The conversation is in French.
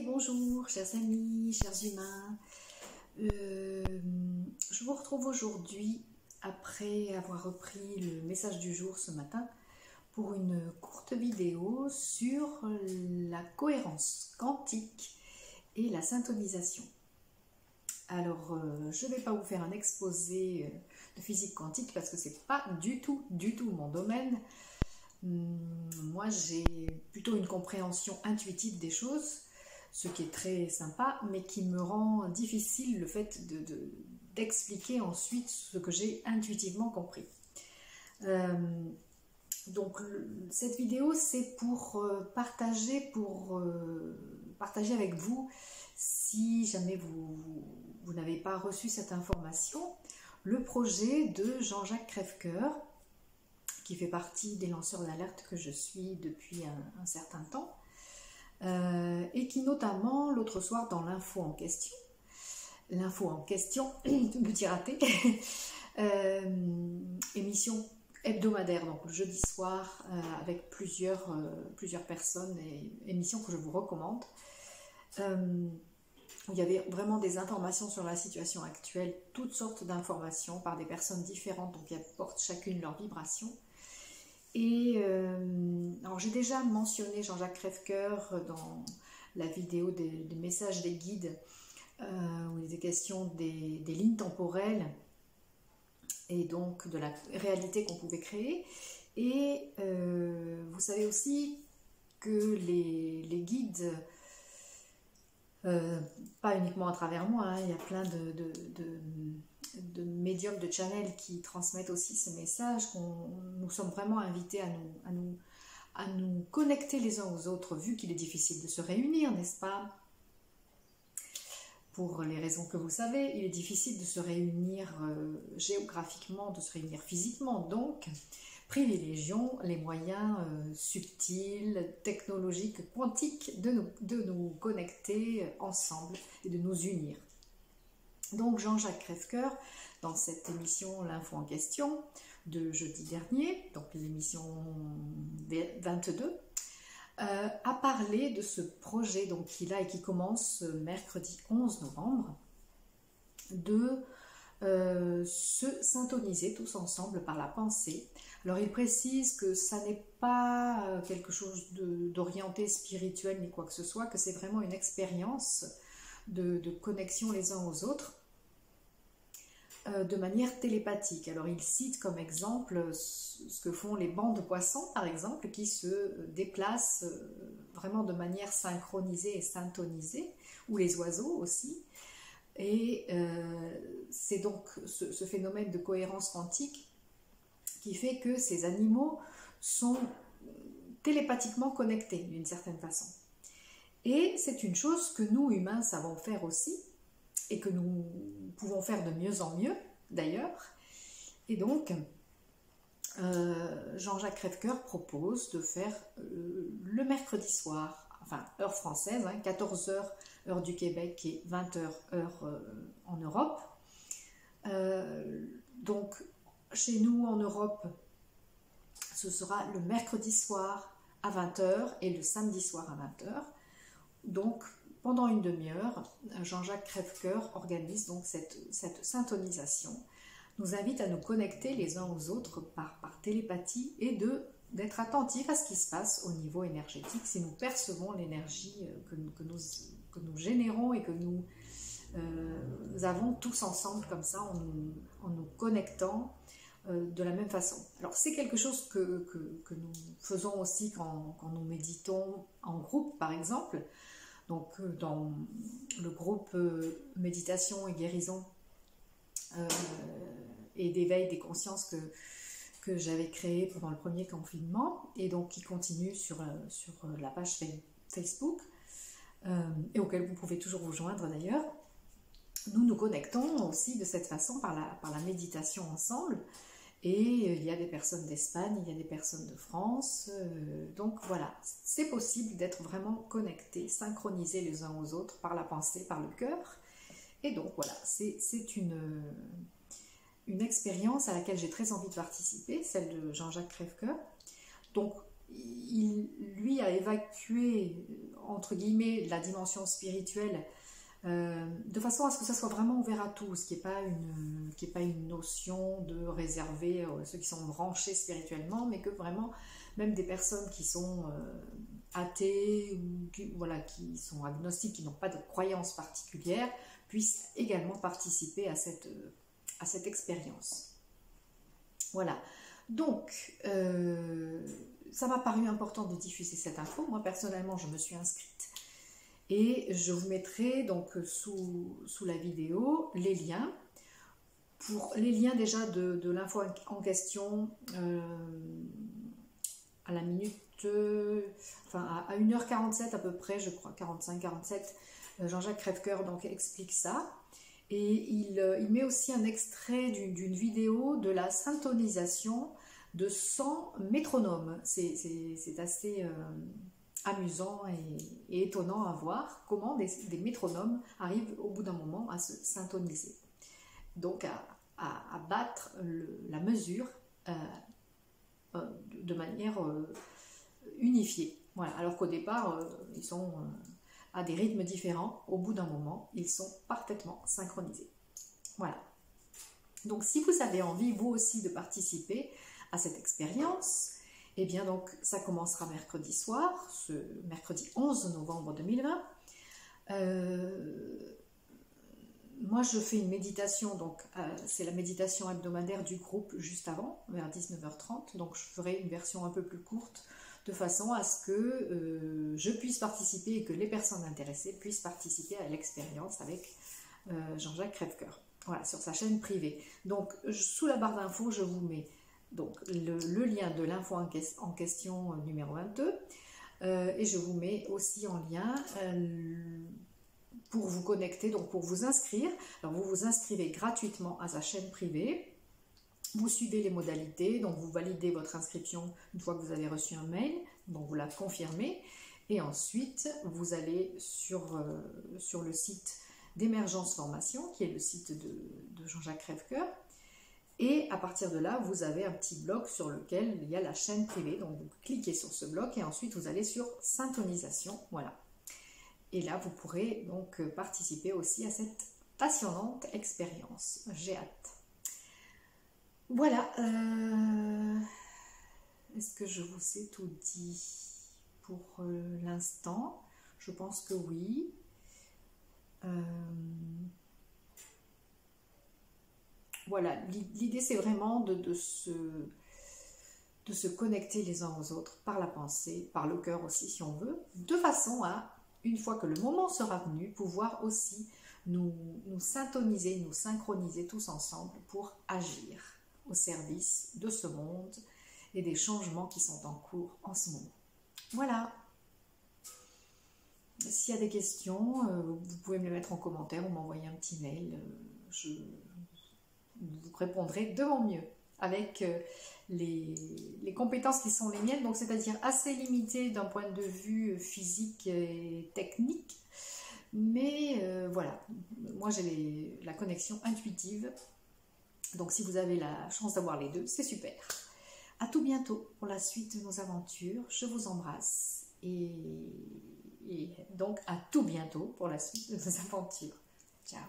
Bonjour, chers amis, chers humains. Je vous retrouve aujourd'hui après avoir repris le message du jour ce matin pour une courte vidéo sur la cohérence quantique et la syntonisation. Alors, je ne vais pas vous faire un exposé de physique quantique parce que c'est pas du tout mon domaine. Moi, j'ai plutôt une compréhension intuitive des choses, ce qui est très sympa, mais qui me rend difficile le fait d'expliquer ensuite ce que j'ai intuitivement compris. Donc, cette vidéo, c'est pour partager avec vous, si jamais vous n'avez pas reçu cette information, le projet de Jean-Jacques Crèvecoeur, qui fait partie des lanceurs d'alerte que je suis depuis un certain temps, et qui notamment l'autre soir dans l'info en question, petit raté, émission hebdomadaire, donc le jeudi soir, avec plusieurs personnes, et émission que je vous recommande, il y avait vraiment des informations sur la situation actuelle, toutes sortes d'informations par des personnes différentes, donc qui apportent chacune leur vibration. Et alors j'ai déjà mentionné Jean-Jacques Crèvecoeur dans la vidéo des messages des guides, où il était question des lignes temporelles et donc de la réalité qu'on pouvait créer. Et vous savez aussi que les guides, pas uniquement à travers moi, hein, il y a plein de médiums, de channels qui transmettent aussi ce message, nous sommes vraiment invités à nous connecter les uns aux autres, vu qu'il est difficile de se réunir, n'est-ce pas? Pour les raisons que vous savez, il est difficile de se réunir géographiquement, de se réunir physiquement, donc privilégions les moyens subtils, technologiques, quantiques de nous connecter ensemble et de nous unir. Donc Jean-Jacques Crèvecoeur, dans cette émission L'info en question de jeudi dernier, donc l'émission 22, a parlé de ce projet qu'il a et qui commence mercredi 11 novembre, de se syntoniser tous ensemble par la pensée. Alors il précise que ça n'est pas quelque chose d'orienté spirituel ni quoi que ce soit, que c'est vraiment une expérience de connexion les uns aux autres, de manière télépathique. Alors il cite comme exemple ce que font les bancs de poissons, par exemple, qui se déplacent vraiment de manière synchronisée et syntonisée, ou les oiseaux aussi. Et c'est donc ce phénomène de cohérence quantique qui fait que ces animaux sont télépathiquement connectés d'une certaine façon. Et c'est une chose que nous, humains, savons faire aussi, et que nous pouvons faire de mieux en mieux, d'ailleurs. Et donc, Jean-Jacques Crèvecoeur propose de faire le mercredi soir, enfin, heure française, 14h, heure du Québec, et 20h, heure en Europe. Donc, chez nous, en Europe, ce sera le mercredi soir à 20h et le samedi soir à 20h. Donc, pendant une demi-heure, Jean-Jacques Crèvecoeur organise donc cette syntonisation, nous invite à nous connecter les uns aux autres par télépathie et d'être attentifs à ce qui se passe au niveau énergétique, si nous percevons l'énergie que nous générons et que nous avons tous ensemble comme ça, en nous connectant de la même façon. Alors c'est quelque chose que nous faisons aussi quand nous méditons en groupe, par exemple. Donc dans le groupe méditation et guérison et d'éveil des consciences que j'avais créé pendant le premier confinement, et donc qui continue sur la page Facebook, et auquel vous pouvez toujours vous joindre d'ailleurs, nous connectons aussi de cette façon par la méditation ensemble. Et il y a des personnes d'Espagne, il y a des personnes de France, donc voilà, c'est possible d'être vraiment connectés, synchronisés les uns aux autres par la pensée, par le cœur. Et donc voilà, c'est une expérience à laquelle j'ai très envie de participer, celle de Jean-Jacques Crèvecoeur. Donc lui a évacué, entre guillemets, la dimension spirituelle de façon à ce que ça soit vraiment ouvert à tous, qu'il n'y ait pas une notion de réserver ceux qui sont branchés spirituellement, mais que vraiment, même des personnes qui sont athées, ou qui sont agnostiques, qui n'ont pas de croyances particulières, puissent également participer à cette expérience. Voilà. Donc, ça m'a paru important de diffuser cette info. Moi, personnellement, je me suis inscrite. Et je vous mettrai donc sous la vidéo les liens. Pour les liens déjà de l'info en question, à la minute, enfin à 1h47 à peu près, je crois, 45-47, Jean-Jacques Crèvecoeur donc explique ça. Et il met aussi un extrait d'une vidéo de la syntonisation de 100 métronomes. C'est assez amusant et étonnant à voir comment des métronomes arrivent au bout d'un moment à se syntoniser. Donc à battre la mesure de manière unifiée. Voilà. Alors qu'au départ, ils sont à des rythmes différents. Au bout d'un moment, ils sont parfaitement synchronisés. Voilà. Donc si vous avez envie, vous aussi, de participer à cette expérience, eh bien donc ça commencera mercredi soir, ce mercredi 11 novembre 2020. Moi je fais une méditation, donc c'est la méditation hebdomadaire du groupe juste avant, vers 19h30, donc je ferai une version un peu plus courte, de façon à ce que je puisse participer et que les personnes intéressées puissent participer à l'expérience avec Jean-Jacques Crèvecoeur, voilà, sur sa chaîne privée. Donc sous la barre d'infos, je vous mets donc le lien de l'info en question numéro 22 et je vous mets aussi en lien pour vous connecter, donc pour vous inscrire. Alors vous vous inscrivez gratuitement à sa chaîne privée, vous suivez les modalités, donc vous validez votre inscription une fois que vous avez reçu un mail, donc vous la confirmez, et ensuite vous allez sur le site d'Émergence Formation, qui est le site de Jean-Jacques Crèvecoeur. Et à partir de là, vous avez un petit bloc sur lequel il y a la chaîne privée. Donc vous cliquez sur ce bloc et ensuite vous allez sur syntonisation. Voilà. Et là, vous pourrez donc participer aussi à cette passionnante expérience. J'ai hâte. Voilà. Est-ce que je vous ai tout dit pour l'instant? Je pense que oui. Voilà, l'idée c'est vraiment de se connecter les uns aux autres par la pensée, par le cœur aussi si on veut, de façon à, une fois que le moment sera venu, pouvoir aussi nous syntoniser, nous synchroniser tous ensemble pour agir au service de ce monde et des changements qui sont en cours en ce moment. Voilà. S'il y a des questions, vous pouvez me les mettre en commentaire ou m'envoyer un petit mail. Je vous répondrai de mon mieux avec les compétences qui sont les miennes, donc c'est-à-dire assez limitées d'un point de vue physique et technique, mais voilà, moi j'ai la connexion intuitive, donc si vous avez la chance d'avoir les deux, c'est super. À tout bientôt pour la suite de nos aventures, je vous embrasse et donc à tout bientôt pour la suite de nos aventures. Ciao.